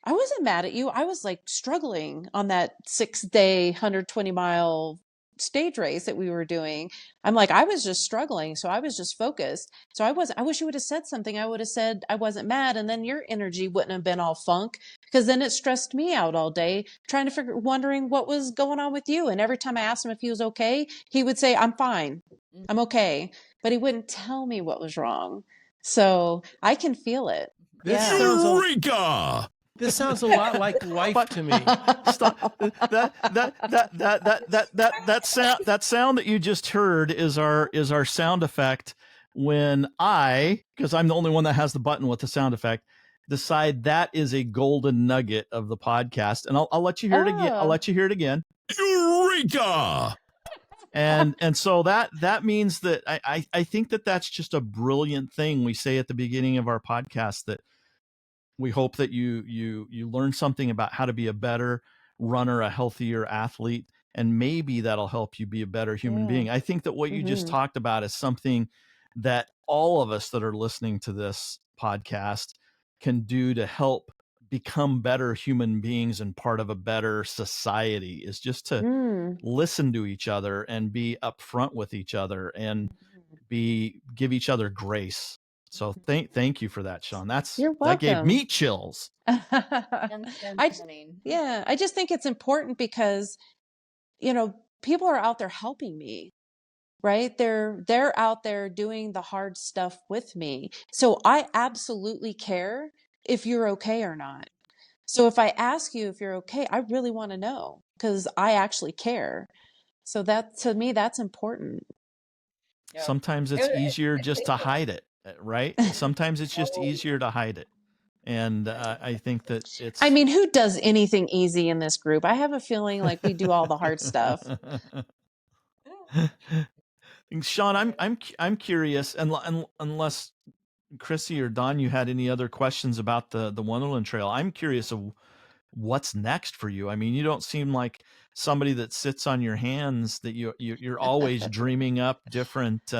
I wasn't mad at you. I was like struggling on that 6-day, 120-mile stage race that we were doing. I'm like, I was just struggling. So I was just focused. So I wish you would have said something. I would have said I wasn't mad. And then your energy wouldn't have been all funk, because then it stressed me out all day wondering what was going on with you. And every time I asked him if he was okay, he would say, I'm fine. I'm okay. But he wouldn't tell me what was wrong. So I can feel it. This Yeah. sounds Eureka! This sounds a lot like life to me. Stop. That sound that you just heard is our sound effect when because I'm the only one that has the button with the sound effect, decide that is a golden nugget of the podcast, and I'll let you hear it again. I'll let you hear it again. Eureka! And so that means that I think that's just a brilliant thing we say at the beginning of our podcast, that we hope that you learn something about how to be a better runner, a healthier athlete, and maybe that'll help you be a better human being. I think that what you just talked about is something that all of us that are listening to this podcast can do to help become better human beings and part of a better society, is just to listen to each other and be upfront with each other and give each other grace. So thank you for that, Shawn. You're That gave welcome. me chills. And stunning. Yeah, I just think it's important because, people are out there helping me, right? They're out there doing the hard stuff with me. So I absolutely care if you're okay or not. So if I ask you if you're okay, I really want to know because I actually care. So that, to me, that's important. Yep. Sometimes it's easier just to hide it, right? Sometimes it's just Oh, easier to hide it. And I think that I it's. mean, who does anything easy in this group? I have a feeling like we do all the hard stuff. Shawn, I'm curious, and unless Krissy or Don, you had any other questions about the Wonderland Trail, I'm curious of what's next for you. I mean, you don't seem like somebody that sits on your hands. That you're always dreaming up different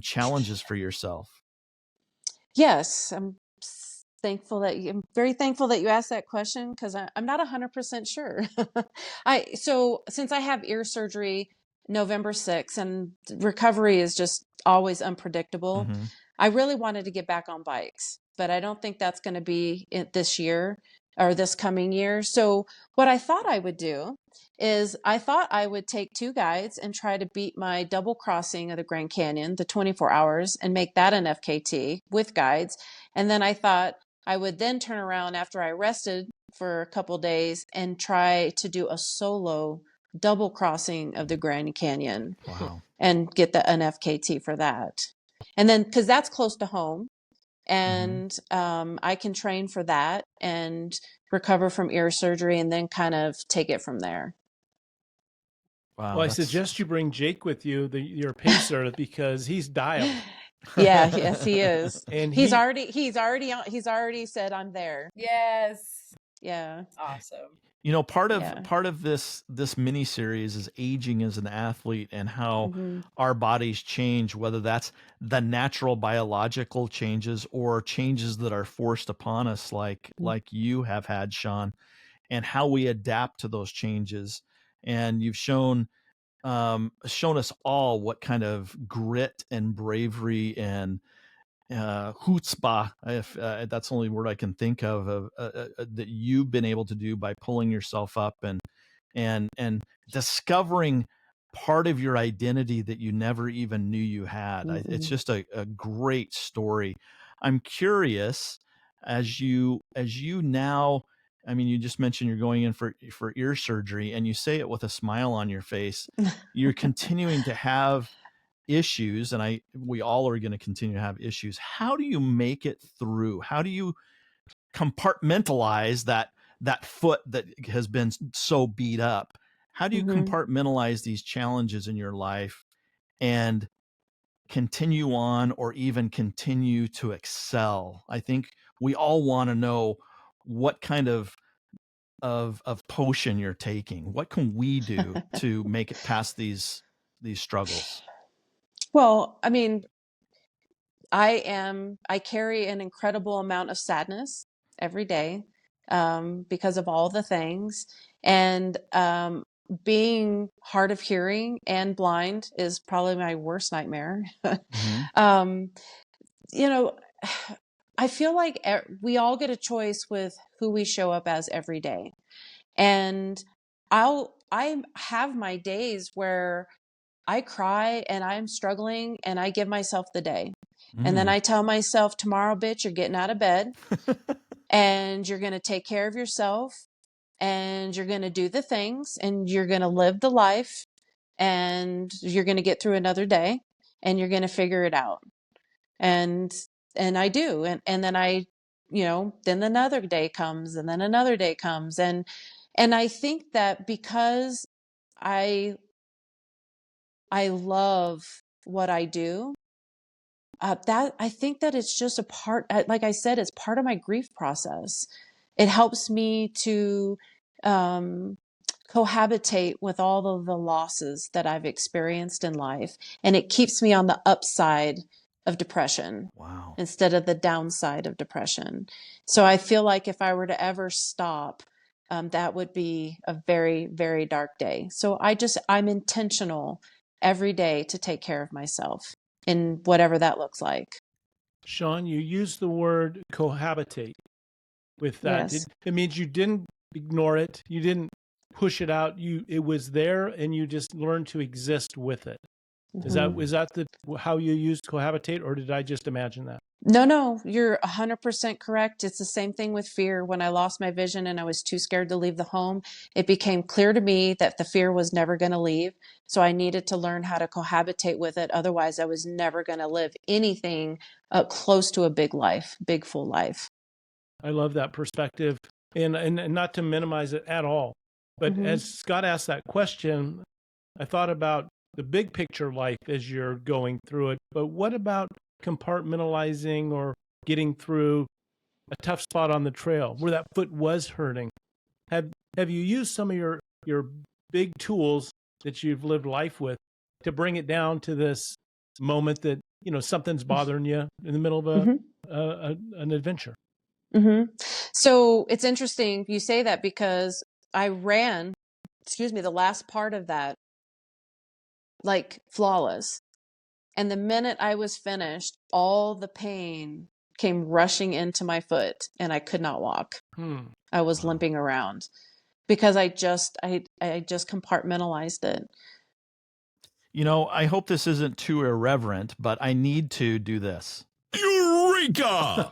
challenges for yourself. Yes, I'm very thankful that you asked that question because I'm not 100% sure. So since I have ear surgery November 6th and recovery is just always unpredictable, Mm-hmm. I really wanted to get back on bikes, but I don't think that's going to be this year or this coming year. So what I thought I would do is I thought I would take 2 guides and try to beat my double crossing of the Grand Canyon, the 24 hours, and make that an FKT with guides. And then I thought I would then turn around after I rested for a couple days and try to do a solo double crossing of the Grand Canyon. Wow. And get an FKT for that. And then, because that's close to home, and I can train for that and recover from ear surgery and then kind of take it from there. Wow. Well, I suggest you bring Jake with you, your pacer, because he's dialed. Yeah, yes, he is. And he's already said I'm there. yes. Yeah. Awesome. Part of this mini series is aging as an athlete and how our bodies change, whether that's the natural biological changes or changes that are forced upon us, like you have had, Shawn, and how we adapt to those changes. And you've shown us all what kind of grit and bravery and chutzpah, if that's the only word I can think of that you've been able to do by pulling yourself up and discovering part of your identity that you never even knew you had. It's just a great story. I'm curious, as you now, I mean, you just mentioned you're going in for ear surgery, and you say it with a smile on your face. You're continuing to have issues, and we all are going to continue to have issues. How do you make it through? How do you compartmentalize that foot that has been so beat up? How do you compartmentalize these challenges in your life and continue on, or even continue to excel? I think we all want to know what kind of potion you're taking. What can we do to make it past these struggles? Well, I mean, I carry an incredible amount of sadness every day because of all the things. And being hard of hearing and blind is probably my worst nightmare. um, I feel like we all get a choice with who we show up as every day. And I have my days where I cry and I'm struggling and I give myself the day. And then I tell myself, tomorrow, bitch, you're getting out of bed and you're going to take care of yourself and you're going to do the things and you're going to live the life and you're going to get through another day and you're going to figure it out. And I do. And then then another day comes and then another day comes. And I think that because I love what I do, that I think that it's just a part, like I said, it's part of my grief process. It helps me to cohabitate with all of the losses that I've experienced in life, and it keeps me on the upside of depression. Wow. Instead of the downside of depression. So I feel like if I were to ever stop, that would be a very, very dark day. So I'm intentional every day to take care of myself in whatever that looks like. Shawn, you used the word cohabitate with that. Yes. It means you didn't ignore it. You didn't push it out. It was there, and you just learned to exist with it. Is that how you used cohabitate, or did I just imagine that? No, you're 100% correct. It's the same thing with fear. When I lost my vision and I was too scared to leave the home, it became clear to me that the fear was never going to leave. So I needed to learn how to cohabitate with it. Otherwise, I was never going to live anything close to a big life, big full life. I love that perspective, and not to minimize it at all. But as Scott asked that question, I thought about the big picture life as you're going through it. But what about compartmentalizing or getting through a tough spot on the trail where that foot was hurting? Have you used some of your big tools that you've lived life with to bring it down to this moment that, something's bothering you in the middle of an adventure? So it's interesting you say that, because I ran, the last part of that, like flawless. And the minute I was finished, all the pain came rushing into my foot and I could not walk. I was limping around because I just compartmentalized it. I hope this isn't too irreverent, but I need to do this. Eureka!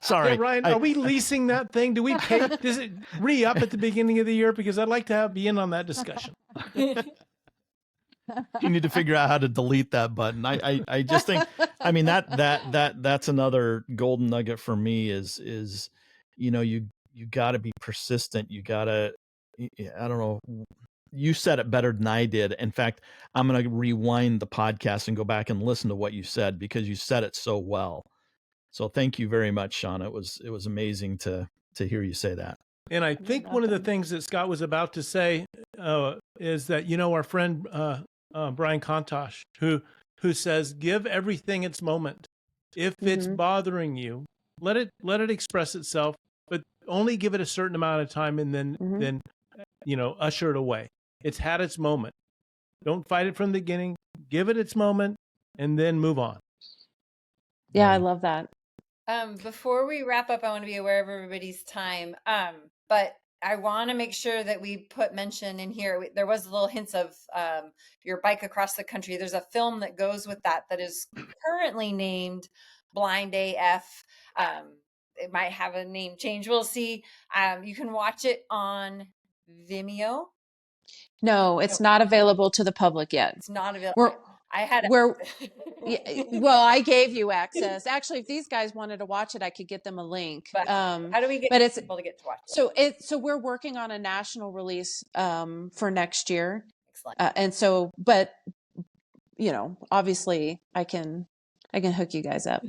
Sorry. Yeah, Ryan, are we leasing that thing? Do we pay? Does it re-up at the beginning of the year? Because I'd like to be in on that discussion. You need to figure out how to delete that button. I just think, that's another golden nugget for me is you got to be persistent. You got to, I don't know. You said it better than I did. In fact, I'm going to rewind the podcast and go back and listen to what you said, because you said it so well. So thank you very much, Shawn. It was amazing to hear you say that. And I think one of the things that Scott was about to say is that, our friend Brian Kontosh, who says, give everything its moment. If it's bothering you, let it express itself, but only give it a certain amount of time, and then usher it away. It's had its moment. Don't fight it from the beginning. Give it its moment, and then move on. Yeah, I love that. Before we wrap up, I want to be aware of everybody's time. But I want to make sure that we put mention in here. There was little hints of your bike across the country. There's a film that goes with that is currently named Blind AF. It might have a name change. We'll see. You can watch it on Vimeo. No, it's not available to the public yet. It's not available. Well, I gave you access. Actually, if these guys wanted to watch it, I could get them a link. But how do we get people to get to watch it? So we're working on a national release for next year. Excellent. And so, but obviously I can hook you guys up.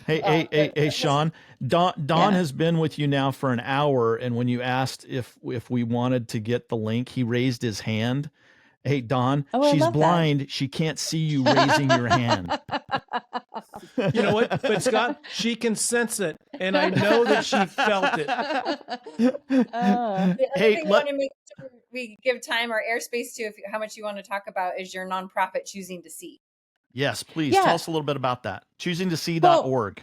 Hey, Shawn, Don has been with you now for an hour, and when you asked if we wanted to get the link, he raised his hand. Hey, Don, she's blind. She can't see you raising your hand. You know what? But Scott, she can sense it, and I know that she felt it. Hey, want to make sure we give time or airspace to how much you want to talk about is your nonprofit Choosing to See. Yes, please tell us a little bit about that. Choosingtosee.org.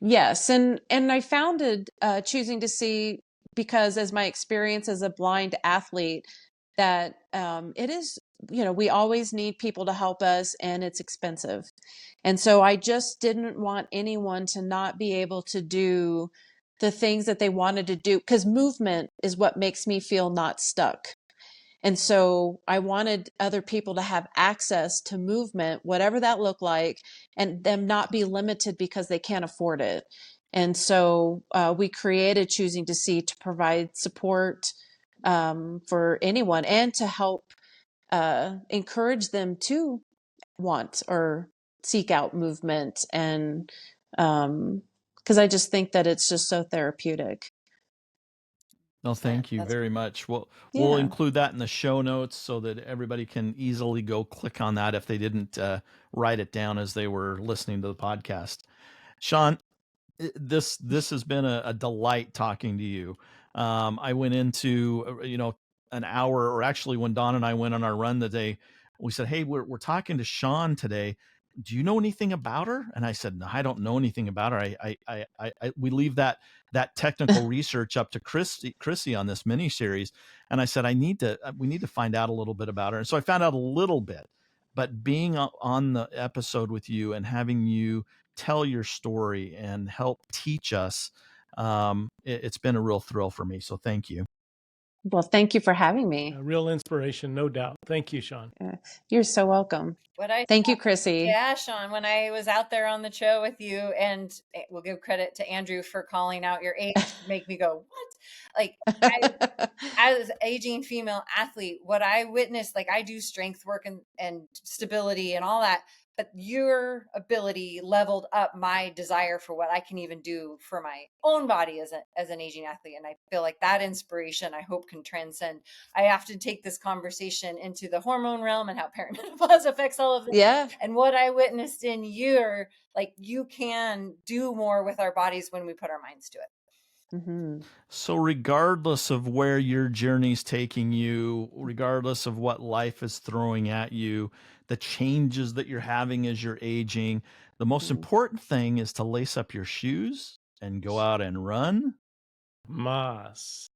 Yes, and I founded Choosing to See because, as my experience as a blind athlete, that it is, we always need people to help us, and it's expensive. And so I just didn't want anyone to not be able to do the things that they wanted to do, because movement is what makes me feel not stuck. And so I wanted other people to have access to movement, whatever that looked like, and them not be limited because they can't afford it. And so we created Choosing to See to provide support for anyone, and to help encourage them to want or seek out movement. And because I just think that it's just so therapeutic. No, thank you very much. We'll include that in the show notes so that everybody can easily go click on that if they didn't write it down as they were listening to the podcast. Shawn, this has been a delight talking to you. I went into an hour, or actually when Don and I went on our run today, we said, hey, we're talking to Shawn today. do you know anything about her? And I said, no, I don't know anything about her. We leave that technical research up to Krissy on this miniseries. And I said, we need to find out a little bit about her. And so I found out a little bit, but being on the episode with you and having you tell your story and help teach us, it's been a real thrill for me. So thank you. Well, thank you for having me. A real inspiration, no doubt. Thank you, Shawn. You're so welcome. Thank you, Krissy. Yeah, Shawn, when I was out there on the trail with you, and we'll give credit to Andrew for calling out your age to make me go, what? Like, as an aging female athlete, what I witnessed, like I do strength work and stability and all that, but your ability leveled up my desire for what I can even do for my own body as an aging athlete. And I feel like that inspiration, I hope, can transcend. I have to take this conversation into the hormone realm and how perimenopause affects all of this. Yeah. And what I witnessed in you, like, you can do more with our bodies when we put our minds to it. Mm-hmm. So regardless of where your journey's taking you, regardless of what life is throwing at you, the changes that you're having as you're aging, the most important thing is to lace up your shoes and go out and run. Mas.